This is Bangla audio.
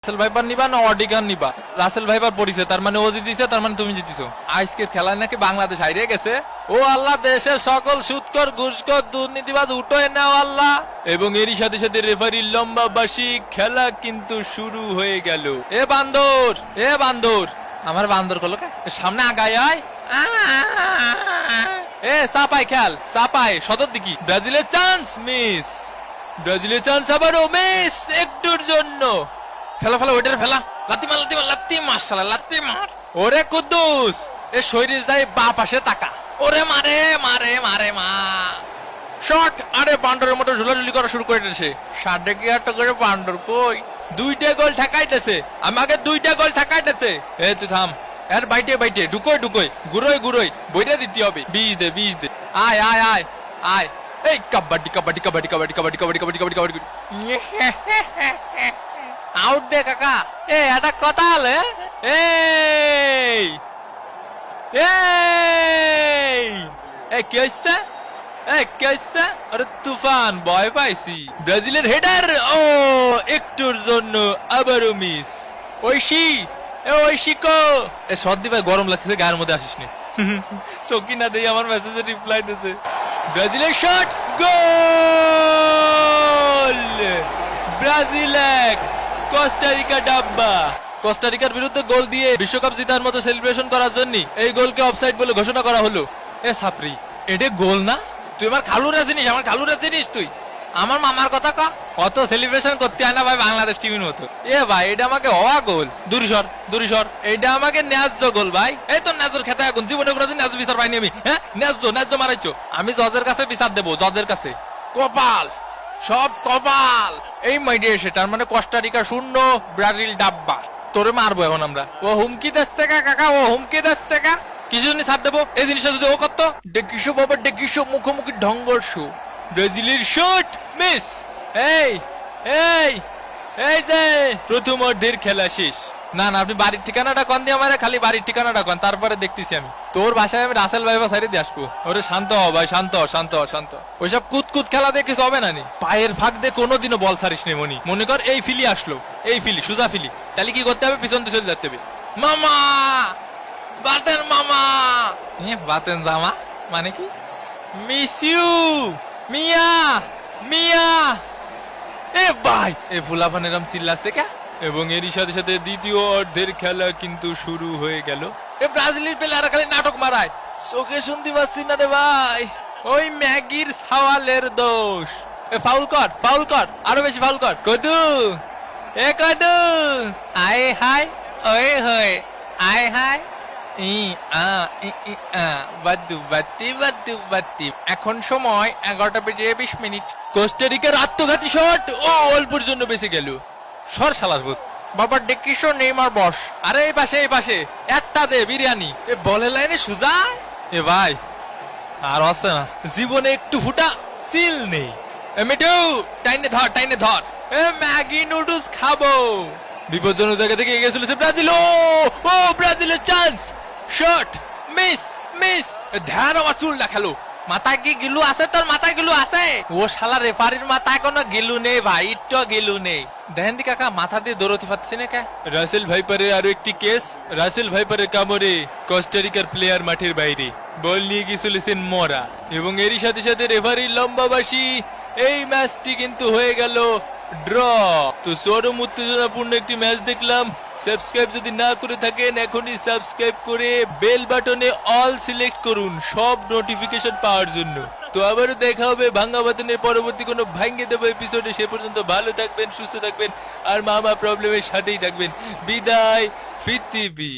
রাসেল ভাইপার নিবা না অডিগান নিবা? রাসেল ভাইপার পড়িছে, তার মানে ও জিতিছে, তার মানে তুমি জিতিছো। আজকে খেলায় নাকি বাংলাদেশ হারিয়ে গেছে। ও আল্লাহ, দেশের সকল সুদখোর ঘুষখোর দুর্নীতিবাজ উঠোয় নাও আল্লাহ। এবং এরই সাথে সাথে রেফারির লম্বা বাঁশি, খেলা কিন্তু শুরু হয়ে গেল। এ বান্দর, এ বান্দর, আমার বান্দর কল সামনে আগায় আয়। এ চাপাই খেল, চাপাই সদর দিকি। ব্রাজিলের চান্স মিস, ব্রাজিলের চান্স আবারও মিস একটুর জন্য। ফেলা ফেলা ওইটার ফেলা, লাত্তি মার লাত্তি মার লাত্তি মার শালা লাত্তি মার। ওরে কুদ্দুস, এ শরীর যায় বা পাশে তাকা। ওরে মারে মারে মারে মা শট। আরে বান্ডরের মতো ঝুলাঝুলি করা শুরু করে দিয়েছে। 60 কি 8 করে বান্ডর কই দুইটা গোল ঠেকাইতেছে, আমাকে দুইটা গোল ঠেকাইতেছে। এ তুই থাম, এর বাইটে বাইটে ঢুকোই ঢুকোই গুরোই গুরোই বইটা দিতে হবে। 20 দে 20 দে। আয় আয় আয় আয়। এই কাবাডি কাবাডি কাবাডি কাবাডি কাবাডি কাবাডি কাবাডি কাবাডি কাবাডি। আউট দে কাকা। এ এটা কথা হলে এই এই কি হইছে? এই কি হইছে? আরে তুফান ভয় পাইছি। ব্রাজিলের হেডার, ও একটুর জন্য আবারও মিস। ঐশী, এ ঐশী কো। এ সর্দি ভাই গরম লাগতেছে, গায়ের মধ্যে আসিস নি। সকিনা দেই আমার মেসেজে রিপ্লাই দিছে। ব্রাজিলের শট, গোল। ব্রাজিল 1 কোস্টারিকা ডাব্বা। কোস্টারিকার বিরুদ্ধে গোল দিয়ে বিশ্বকাপ জেতার মতো সেলিব্রেশন করার জন্য এই গোলকে অফসাইড বলে ঘোষণা করা হলো। এ সাপরি, এটা গোল না? তুই আমার খালুরা চিনিস, আমার খালুরা চিনিস তুই? আমার মামার কথা কা অত সেলিব্রেশন করতে হয় না ভাই বাংলাদেশ টিমের মতো। এ ভাই এটা আমাকে হওয়া গোল। দূরিসর দূরিসর, এটা আমাকে ন্যায্য গোল ভাই। এই তো ন্যায্যর খেতে এখন জীবনে কোনোদিন ন্যায্য বিচার পাইনি আমি। হ্যাঁ ন্যায্য ন্যায্য মারাইছো। আমি জজের কাছে বিচার দেবো, জজের কাছে। কপাল, সব কপাল এই মাইডে এসে। তার মানে কোস্টারিকা 0, ব্রাজিল ডাব্বা। তোরে মারবো এখন আমরা। ও হুমকি দিচ্ছে কা কাকা, ও হুমকি দিচ্ছে কা। কিছু জন্য ছাড় দেবো এই জিনিসটা যদি ও করতো। ডেকিসো বাবা ডেকিসো, মুখোমুখি ঢঙ্গরশো। ব্রাজিলের শট মিস। এই এই এই যে প্রথম অর্ধের খেলা শেষ। না না, আপনি বাড়ির ঠিকানাটা কন দিয়ে আমারে, খালি বাড়ির ঠিকানাটা কন, তারপরে দেখতেছি আমি। তোর বাসায় আমি রাসেল ভাইবা সাইডে দিয়ে আসবো। ওরে শান্ত হ ভাই, শান্ত শান্ত শান্ত। ওইসব কুতকুত খেলা দিয়ে কিছু হবে না নি। পায়ের ফাঁক দিয়ে কোনোদিনও বল ছাড়িস নি মনি। মনে কর এই ফিলি আসলো, এই ফিলি সুজা ফিলি, তাহলে কি করতে হবে? পিছন দিয়ে চলে যেতে হবে। মামা বাতেন, মামা বাতেন জামা মানে কি? মিস ইউ মিয়া মিয়া। এ ভাই এ ফুলাফান এরম চিল্লাচ্ছে কে? এবং এরই সাথে সাথে দ্বিতীয় অর্ধের খেলা কিন্তু শুরু হয়ে গেল। এ ব্রাজিলের প্লেয়াররা খালি নাটক মারায়, চোখে শুনতে পাচ্ছি না রে ভাই। ওই ম্যাগির সাওয়ালের দোষ। এ ফাউল কর, ফাউল কর, আরো বেশি ফাউল কর। কদু এ কদু, আয় হায় ওই হয় আয় হায়। এখন সময় 11:20। কোস্টারিকার আত্মঘাতী শট, ও অল্পের জন্য বেঁচে গেল। সর শালার ভূত। বাবা ডেকিসো নেইমার বস। আরে এই পাশে এই পাশে একটা দে বিরিয়ানি। এ বলের লাইনে সুজা। এ ভাই আর আছে না, জীবনে একটু ফুটা সিল নেই। এ মিঠু টাইনে ধর, টাইনে ধর। এ ম্যাগি নুডলস খাবো। বিপজ্জনক জায়গা থেকে এগিয়ে চলেছে ব্রাজিল। ও ব্রাজিলের চান্স, শট মিস মিস। ধ্যান আমার চুলটা খেলো। মাথায় কি গিলু আছে তোর? মাথায় গিলু আছে? ও শালা রেফারির মাথায় কোনো গিলু নেই ভাই, একটু গিলু নেই। দেখেন দি কাকা মাথা দিয়ে দৌড়তে পারছি না কে? রাসেল ভাইপারের আরো একটি কেস। রাসেল ভাইপারের কামড়ে কোস্টারিকার প্লেয়ার মাঠের বাইরে, বল নিয়ে গিয়ে চলেছেন মরা। এবং এরই সাথে সাথে রেফারির লম্বা বাঁশি। এই ম্যাচটি কিন্তু হয়ে গেল ড্র। তো চরম উত্তেজনাপূর্ণ একটি ম্যাচ দেখলাম। সাবস্ক্রাইব যদি না করে থাকেন এখনই সাবস্ক্রাইব করে বেল বাটনে অল সিলেক্ট করুন সব নোটিফিকেশন পাওয়ার জন্য। তো আবারও দেখা হবে ভাঙ্গা বাতনের পরবর্তী কোনো ভাঙ্গে দেবো এপিসোডে। সে পর্যন্ত ভালো থাকবেন, সুস্থ থাকবেন আর মামা প্রবলেমের সাথেই থাকবেন। বিদায় পৃথিবী।